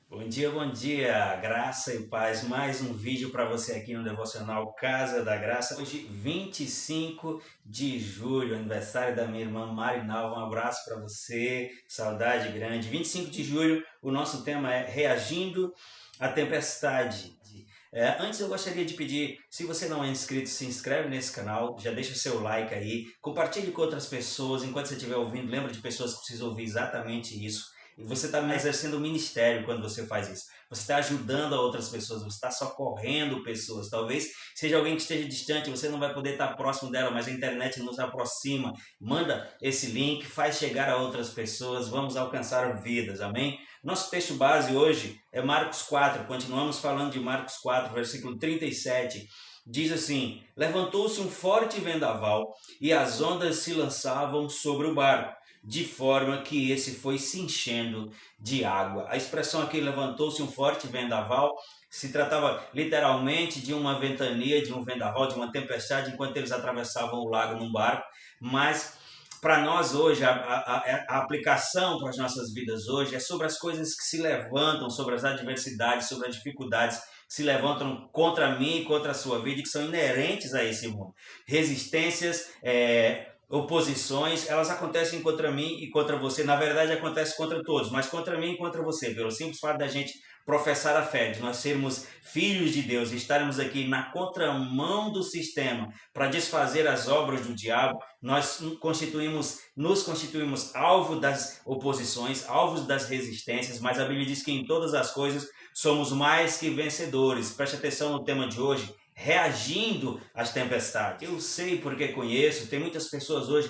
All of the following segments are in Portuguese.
Bom dia, graça e paz. Mais um vídeo para você aqui no Devocional Casa da Graça. Hoje, 25 de julho, aniversário da minha irmã Marinalva. Um abraço para você, saudade grande. 25 de julho, o nosso tema é Reagindo à Tempestade. Antes eu gostaria de pedir, se você não é inscrito, se inscreve nesse canal, já deixa seu like aí, compartilhe com outras pessoas, enquanto você estiver ouvindo, lembra de pessoas que precisam ouvir exatamente isso. E você está exercendo o ministério quando você faz isso. Você está ajudando a outras pessoas, você está socorrendo pessoas. Talvez seja alguém que esteja distante, você não vai poder estar próximo dela, mas a internet nos aproxima. Manda esse link, faz chegar a outras pessoas, vamos alcançar vidas, amém? Nosso texto base hoje é Marcos 4, continuamos falando de Marcos 4, versículo 37. Diz assim: levantou-se um forte vendaval e as ondas se lançavam sobre o barco, de forma que esse foi se enchendo de água. A expressão aqui, levantou-se um forte vendaval, se tratava literalmente de uma ventania, de um vendaval, de uma tempestade, enquanto eles atravessavam o lago num barco. Mas para nós hoje, a aplicação para as nossas vidas hoje é sobre as coisas que se levantam, sobre as adversidades, sobre as dificuldades que se levantam contra mim e contra a sua vida e que são inerentes a esse mundo. Resistências, oposições, elas acontecem contra mim e contra você. Na verdade, acontece contra todos, mas contra mim e contra você, pelo simples fato da gente professar a fé, de nós sermos filhos de Deus e estarmos aqui na contramão do sistema para desfazer as obras do diabo. Nós nos constituímos alvo das oposições, alvos das resistências, mas a Bíblia diz que em todas as coisas somos mais que vencedores. Preste atenção no tema de hoje: reagindo às tempestades. Eu sei porque conheço, tem muitas pessoas hoje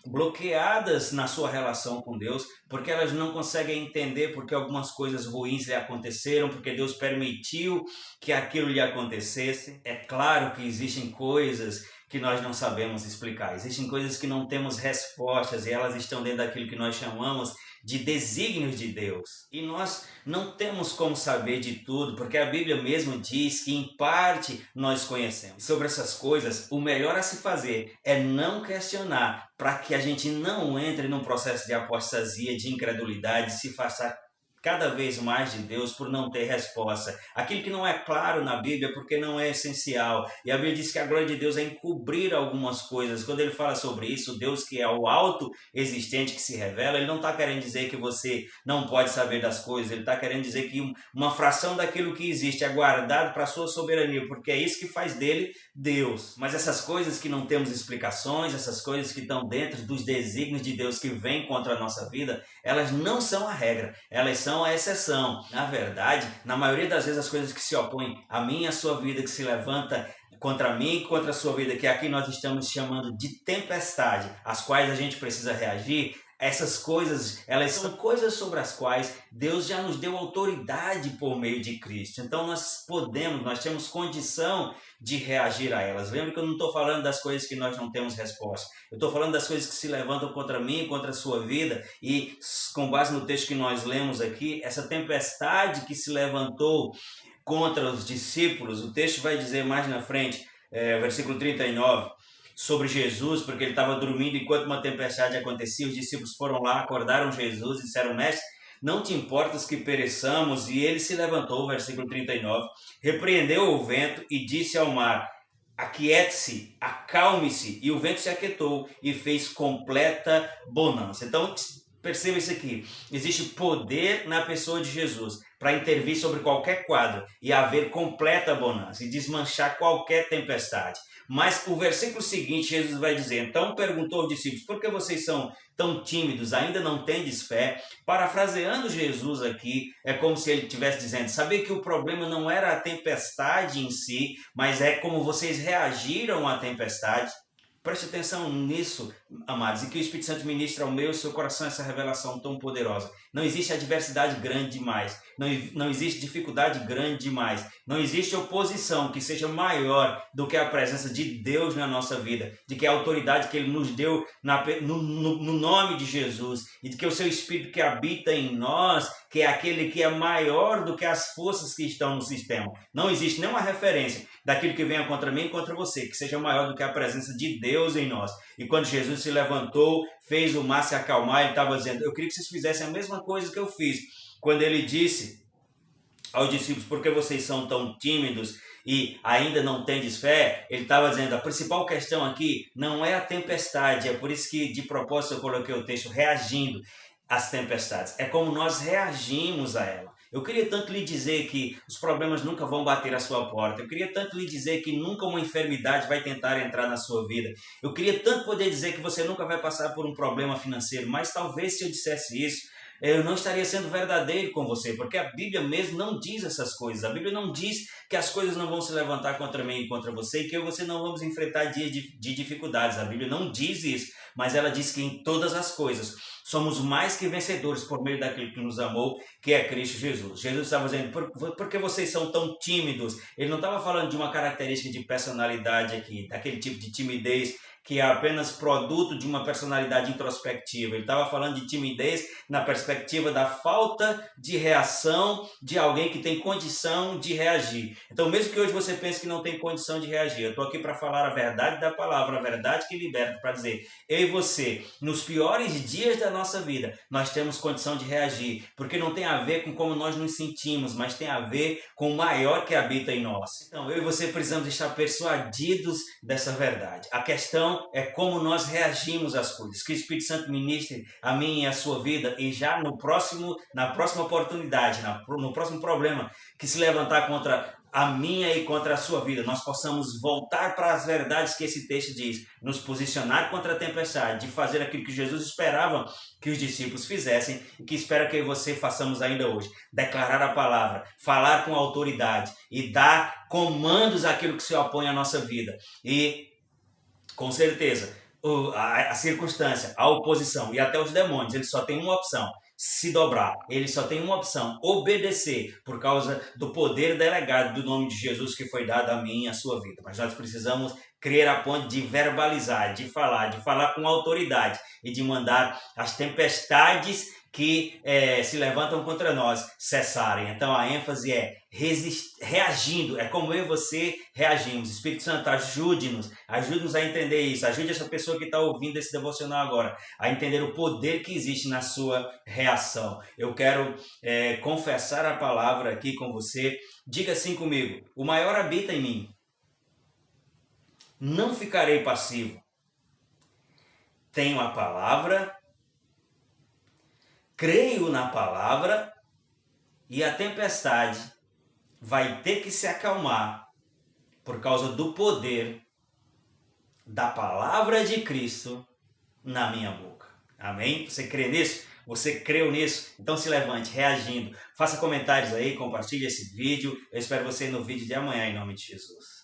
bloqueadas na sua relação com Deus, porque elas não conseguem entender porque algumas coisas ruins lhe aconteceram, porque Deus permitiu que aquilo lhe acontecesse. É claro que existem coisas que nós não sabemos explicar, existem coisas que não temos respostas e elas estão dentro daquilo que nós chamamos de desígnios de Deus. E nós não temos como saber de tudo, porque a Bíblia mesmo diz que em parte nós conhecemos. Sobre essas coisas, o melhor a se fazer é não questionar, para que a gente não entre num processo de apostasia, de incredulidade, de se afastar cada vez mais de Deus por não ter resposta. Aquilo que não é claro na Bíblia porque não é essencial. E a Bíblia diz que a glória de Deus é encobrir algumas coisas. Quando ele fala sobre isso, Deus que é o auto existente que se revela, ele não está querendo dizer que você não pode saber das coisas, ele está querendo dizer que uma fração daquilo que existe é guardado para a sua soberania, porque é isso que faz dele Deus. Mas essas coisas que não temos explicações, essas coisas que estão dentro dos desígnios de Deus que vêm contra a nossa vida, elas não são a regra, elas são a exceção. Na verdade, na maioria das vezes as coisas que se opõem a mim e a sua vida, que se levanta contra mim e contra a sua vida, que aqui nós estamos chamando de tempestade, as quais a gente precisa reagir, essas coisas, elas são coisas sobre as quais Deus já nos deu autoridade por meio de Cristo. Então nós temos condição de reagir a elas. Lembra que eu não estou falando das coisas que nós não temos resposta. Eu estou falando das coisas que se levantam contra mim e contra a sua vida. E com base no texto que nós lemos aqui, essa tempestade que se levantou contra os discípulos, o texto vai dizer mais na frente, versículo 39, sobre Jesus, porque ele estava dormindo enquanto uma tempestade acontecia. Os discípulos foram lá, acordaram Jesus e disseram: mestre, não te importas que pereçamos? E ele se levantou, versículo 39, repreendeu o vento e disse ao mar: aquiete-se, acalme-se. E o vento se aquietou e fez completa bonança. Então perceba isso aqui: existe poder na pessoa de Jesus para intervir sobre qualquer quadro e haver completa bonança e desmanchar qualquer tempestade. Mas o versículo seguinte, Jesus vai dizer: então perguntou aos discípulos: por que vocês são tão tímidos? Ainda não tendes fé? Parafraseando Jesus aqui, é como se ele estivesse dizendo: sabia que o problema não era a tempestade em si, mas é como vocês reagiram à tempestade? Preste atenção nisso, amados, e que o Espírito Santo ministre ao meu e ao seu coração essa revelação tão poderosa. Não existe adversidade grande demais, não existe dificuldade grande demais, não existe oposição que seja maior do que a presença de Deus na nossa vida, de que a autoridade que Ele nos deu no nome de Jesus, e de que o seu Espírito que habita em nós, que é aquele que é maior do que as forças que estão no sistema. Não existe nenhuma referência daquilo que venha contra mim e contra você, que seja maior do que a presença de Deus Deus em nós. E quando Jesus se levantou, fez o mar se acalmar, ele estava dizendo, eu queria que vocês fizessem a mesma coisa que eu fiz. Quando ele disse aos discípulos, por que vocês são tão tímidos e ainda não tendes fé? Ele estava dizendo, a principal questão aqui não é a tempestade, é por isso que de propósito eu coloquei o texto reagindo às tempestades, é como nós reagimos a ela. Eu queria tanto lhe dizer que os problemas nunca vão bater à sua porta. Eu queria tanto lhe dizer que nunca uma enfermidade vai tentar entrar na sua vida. Eu queria tanto poder dizer que você nunca vai passar por um problema financeiro, mas talvez se eu dissesse isso, eu não estaria sendo verdadeiro com você, porque a Bíblia mesmo não diz essas coisas. A Bíblia não diz que as coisas não vão se levantar contra mim e contra você e que eu e você não vamos enfrentar dias de dificuldades. A Bíblia não diz isso, mas ela diz que em todas as coisas somos mais que vencedores por meio daquele que nos amou, que é Cristo Jesus. Jesus estava dizendo, por que vocês são tão tímidos? Ele não estava falando de uma característica de personalidade aqui, daquele tipo de timidez que é apenas produto de uma personalidade introspectiva. Ele estava falando de timidez na perspectiva da falta de reação de alguém que tem condição de reagir. Então, mesmo que hoje você pense que não tem condição de reagir, eu estou aqui para falar a verdade da palavra, a verdade que liberta, para dizer, eu e você, nos piores dias da nossa vida, nós temos condição de reagir, porque não tem a ver com como nós nos sentimos, mas tem a ver com o maior que habita em nós. Então, eu e você precisamos estar persuadidos dessa verdade. A questão é como nós reagimos às coisas. Que o Espírito Santo ministre a mim e a sua vida e já na próxima oportunidade, no próximo problema que se levantar contra a minha e contra a sua vida, nós possamos voltar para as verdades que esse texto diz, nos posicionar contra a tempestade, de fazer aquilo que Jesus esperava que os discípulos fizessem e que espera que eu e você façamos ainda hoje. Declarar a palavra, falar com autoridade e dar comandos àquilo que se opõe à nossa vida. E com certeza, a circunstância, a oposição e até os demônios, eles só têm uma opção, se dobrar. Eles só têm uma opção, obedecer, por causa do poder delegado do nome de Jesus que foi dado a mim e a sua vida. Mas nós precisamos crer a ponto de verbalizar, de falar com autoridade e de mandar as tempestades que se levantam contra nós cessarem. Então a ênfase é reagindo, é como eu e você reagimos. Espírito Santo, ajude-nos a entender isso, ajude essa pessoa que está ouvindo esse devocional agora a entender o poder que existe na sua reação. Eu quero confessar a palavra aqui com você. Diga assim comigo, o maior habita em mim. Não ficarei passivo. Tenho a palavra, creio na palavra e a tempestade vai ter que se acalmar por causa do poder da palavra de Cristo na minha boca. Amém? Você crê nisso? Você creu nisso? Então se levante, reagindo. Faça comentários aí, compartilhe esse vídeo. Eu espero você no vídeo de amanhã, em nome de Jesus.